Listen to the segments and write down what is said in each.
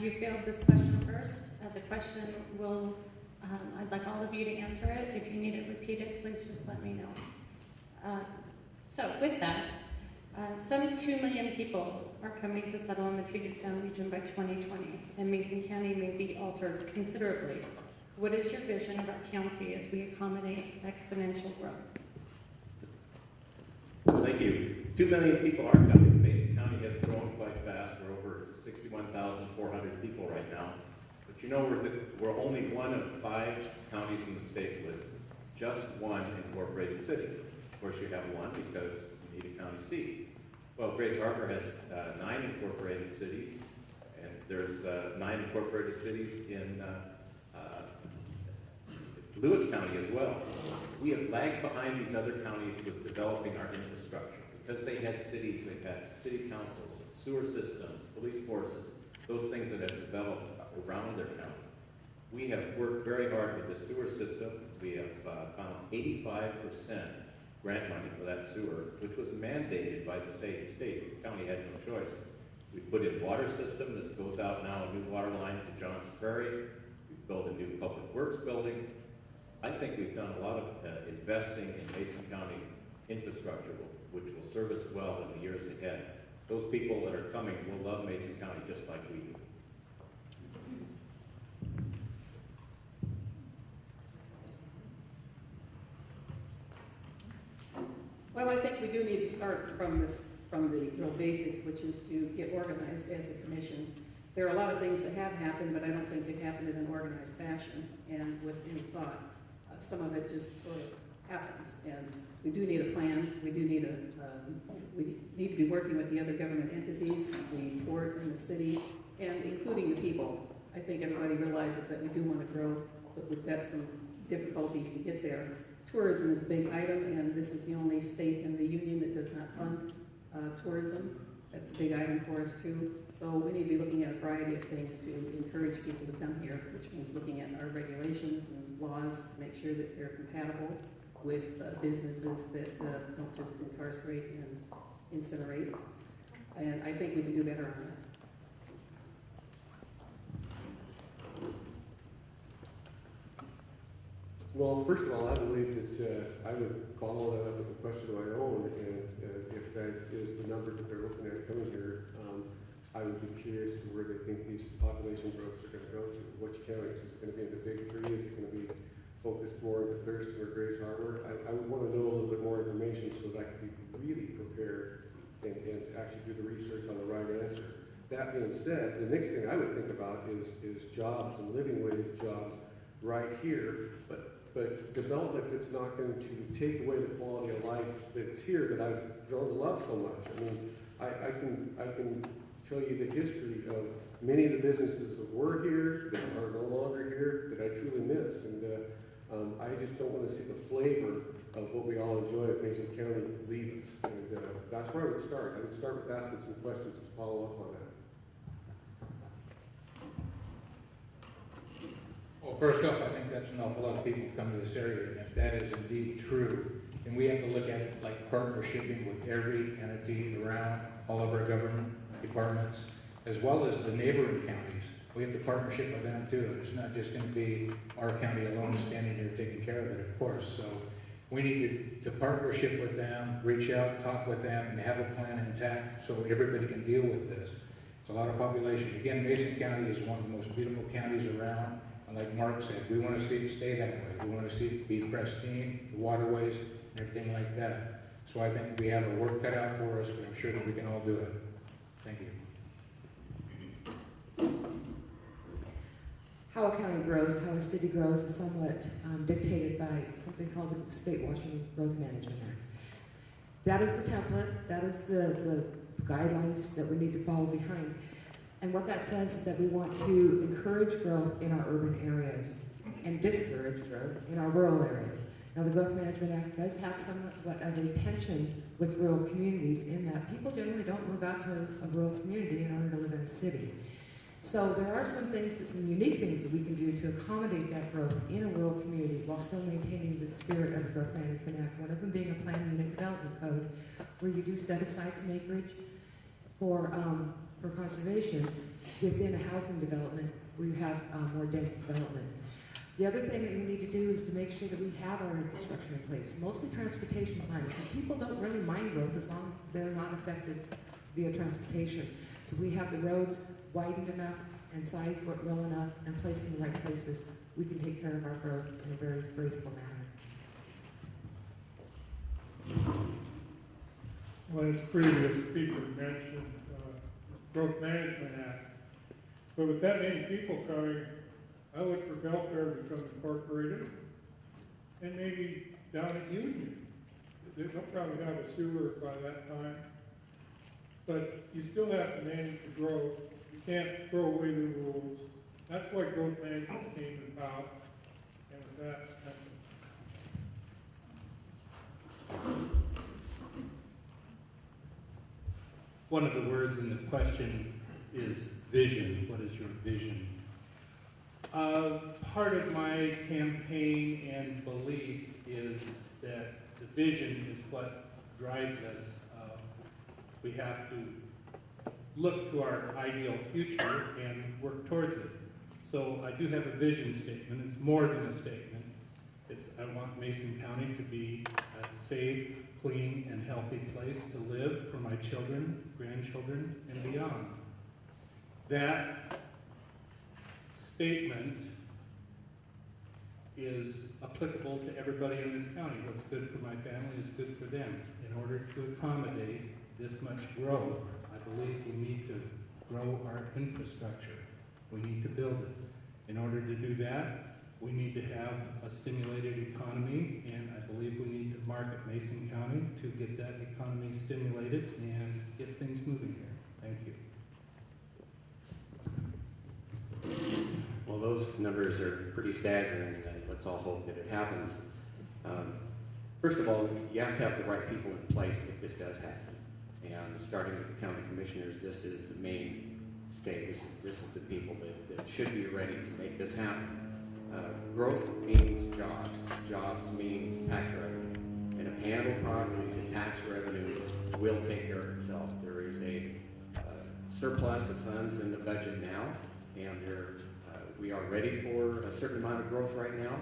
You failed this question first. The question will, I'd like all of you to answer it. If you need it repeated, please just let me know. So with that, some 2 million people are coming to settle in the Puget Sound region by 2020, and Mason County may be altered considerably. What is your vision of our county as we accommodate exponential growth? Thank you. 2 million people are coming. Mason County has grown quite fast. We're over 61,400 people right now. But you know, we're only one of 5 counties in the state with just one incorporated city. Of course, you have one because you need a county seat. Well, Grace Harbor has 9 incorporated cities, and there's 9 incorporated cities in Lewis County as well. We have lagged behind these other counties with developing our infrastructure because they had cities, they've had city councils, sewer systems, police forces, those things that have developed around their county. We have worked very hard with the sewer system. We have found 85% grant money for that sewer, which was mandated by the state. The county had no choice. We put in water system that goes out now, a new water line to Johns Prairie. We built a new public works building. I think we've done a lot of investing in Mason County infrastructure, which will serve us well in the years ahead. Those people that are coming will love Mason County just like we do. Well, I think we do need to start from the real basics, which is to get organized as a commission. There are a lot of things that have happened, but I don't think they've happened in an organized fashion and with any thought. Some of it just sort of happens, and we do need a plan. We do need we need to be working with the other government entities, the port and the city, and including the people. I think everybody realizes that we do want to grow, but we've got some difficulties to get there. Tourism is a big item, and this is the only state in the union that does not fund tourism. That's a big item for us too. So we need to be looking at a variety of things to encourage people to come here, which means looking at our regulations and laws to make sure that they're compatible with businesses that don't just incarcerate and incinerate. And I think we can do better on that. Well, first of all, I believe that I would follow that up with a question of my own, and if that is the number that they're looking at coming here, I would be curious to where they think these population growths are going to go to. Which counties? Is it going to be in the big 3? Is it going to be focused more into Thurston or Grace Harbor? I would want to know a little bit more information so that I could be really prepared and actually do the research on the right answer. That being said, the next thing I would think about is jobs and living wage jobs right here, but development that's not going to take away the quality of life that's here that I've grown to love so much. I mean, I can tell you the history of many of the businesses that were here, that are no longer here, that I truly miss. And I just don't want to see the flavor of what we all enjoy at Mason County leave us. And that's where I would start. I would start with asking some questions to follow up on that. Well, first off, I think that's an awful lot of people who come to this area, and if that is indeed true, then we have to look at it like partnershiping with every entity around, all of our government departments, as well as the neighboring counties. We have to partnership with them too. It's not just going to be our county alone standing here taking care of it, of course. So we need to partnership with them, reach out, talk with them, and have a plan intact so everybody can deal with this. It's a lot of population. Again, Mason County is one of the most beautiful counties around. And like Mark said, we want to see it stay that way. We want to see it be pristine, the waterways, and everything like that. So I think we have a work cut out for us, but I'm sure that we can all do it. Thank you. How a county grows, how a city grows is somewhat dictated by something called the State Washington Growth Management Act. That is the template, that is the guidelines that we need to follow behind. And what that says is that we want to encourage growth in our urban areas and discourage growth in our rural areas. Now, the Growth Management Act does have somewhat of a tension with rural communities in that people generally don't move out to a rural community in order to live in a city. So there are some unique things that we can do to accommodate that growth in a rural community while still maintaining the spirit of the Growth Management Act. One of them being a planned unit development code, where you do set aside some acreage for for conservation, within a housing development, we have more dense development. The other thing that we need to do is to make sure that we have our infrastructure in place, mostly transportation planning, because people don't really mind growth as long as they're not affected via transportation. So we have the roads widened enough and sized well enough and placed in the right places, we can take care of our growth in a very graceful manner. Well, as previous speaker mentioned, Growth Management Act. But with that many people coming, I look for Belfair to become incorporated, and maybe down at Union. They'll probably have a sewer by that time. But you still have to manage the growth. You can't throw away the rules. That's what growth management came about. And with that, one of the words in the question is vision. What is your vision? Part of my campaign and belief is that the vision is what drives us. We have to look to our ideal future and work towards it. So I do have a vision statement. It's more than a statement. I want Mason County to be a safe, clean, and healthy place to live for my children, grandchildren, and beyond. That statement is applicable to everybody in this county. What's good for my family is good for them. In order to accommodate this much growth, I believe we need to grow our infrastructure. We need to build it. In order to do that, we need to have a stimulated economy, and I believe we need to market Mason County to get that economy stimulated and get things moving here. Thank you. Well, those numbers are pretty staggering, and let's all hope that it happens. First of all, you have to have the right people in place if this does happen. And starting with the county commissioners, this is the main state. This is the people that should be ready to make this happen. Growth means jobs. Jobs means tax revenue. And if handled properly, the tax revenue will take care of itself. There is a surplus of funds in the budget now, and we are ready for a certain amount of growth right now.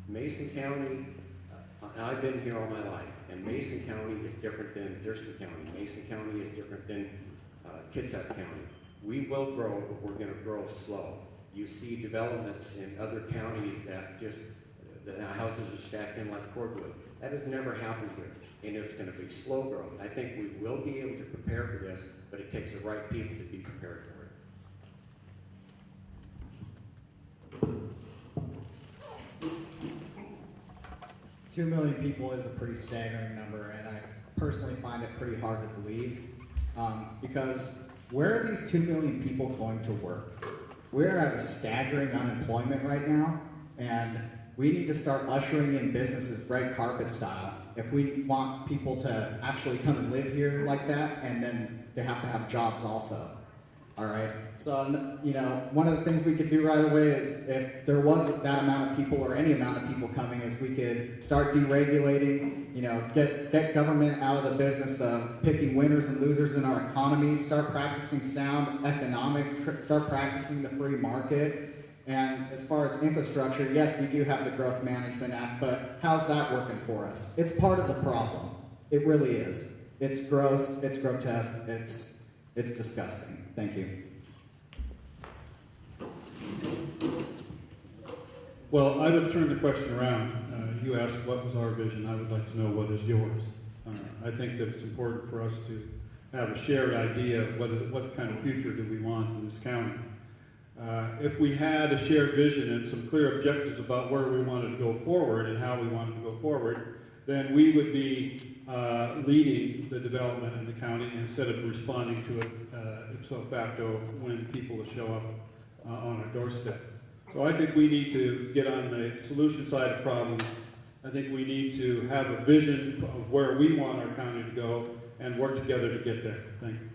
Mason County, I've been here all my life, and Mason County is different than Thurston County. Mason County is different than Kitsap County. We will grow, but we're going to grow slow. You see developments in other counties that just, the houses are stacked in like cordwood. That has never happened here, and it's going to be slow growth. I think we will be able to prepare for this, but it takes the right people to be prepared for it. 2 million people is a pretty staggering number, and I personally find it pretty hard to believe, because where are these 2 million people going to work? We're at a staggering unemployment right now, and we need to start ushering in businesses red carpet style if we want people to actually come and live here like that, and then they have to have jobs also. All right, so, you know, one of the things we could do right away is, if there was that amount of people or any amount of people coming, is we could start deregulating, you know, get government out of the business of picking winners and losers in our economy, start practicing sound economics, start practicing the free market. And as far as infrastructure, yes, we do have the Growth Management Act, but how's that working for us? It's part of the problem. It really is. It's gross, it's grotesque, it's disgusting. Thank you. well, I would turn the question around. You asked what was our vision. I would like to know what is yours. I think that it's important for us to have a shared idea of what kind of future do we want in this county. If we had a shared vision and some clear objectives about where we wanted to go forward and how we wanted to go forward, then we would be leading the development in the county instead of responding to it ipso facto when people show up on our doorstep. So I think we need to get on the solution side of problems. I think we need to have a vision of where we want our county to go and work together to get there. Thank you.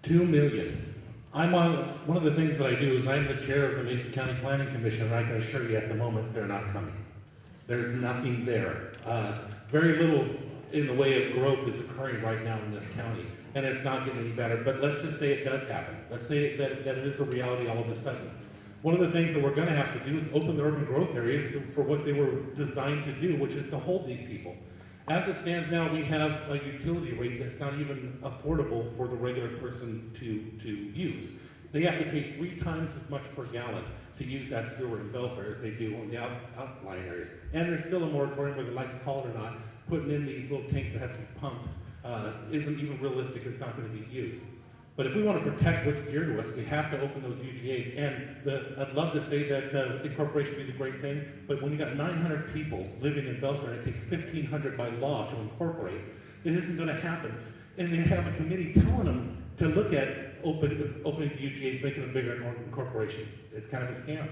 2 million. One of the things that I do is I'm the chair of the Mason County Planning Commission, and I can assure you at the moment they're not coming. There's nothing there. Very little in the way of growth that's occurring right now in this county, and it's not getting any better. But let's just say it does happen. Let's say that it is a reality all of a sudden. One of the things that we're going to have to do is open the urban growth areas for what they were designed to do, which is to hold these people. As it stands now, we have a utility rate that's not even affordable for the regular person to use. They have to pay 3 times as much per gallon to use that sewer in Belfair as they do on the outlying areas. And there's still a moratorium, whether they like to call it or not, putting in these little tanks that have to be pumped isn't even realistic. It's not going to be used. But if we want to protect what's dear to us, we have to open those UGAs. And I'd love to say that incorporation would be the great thing, but when you got 900 people living in Belfair and it takes 1,500 by law to incorporate, it isn't going to happen. And they have a committee telling them to look at opening the UGAs, making them bigger incorporation. It's kind of a scam.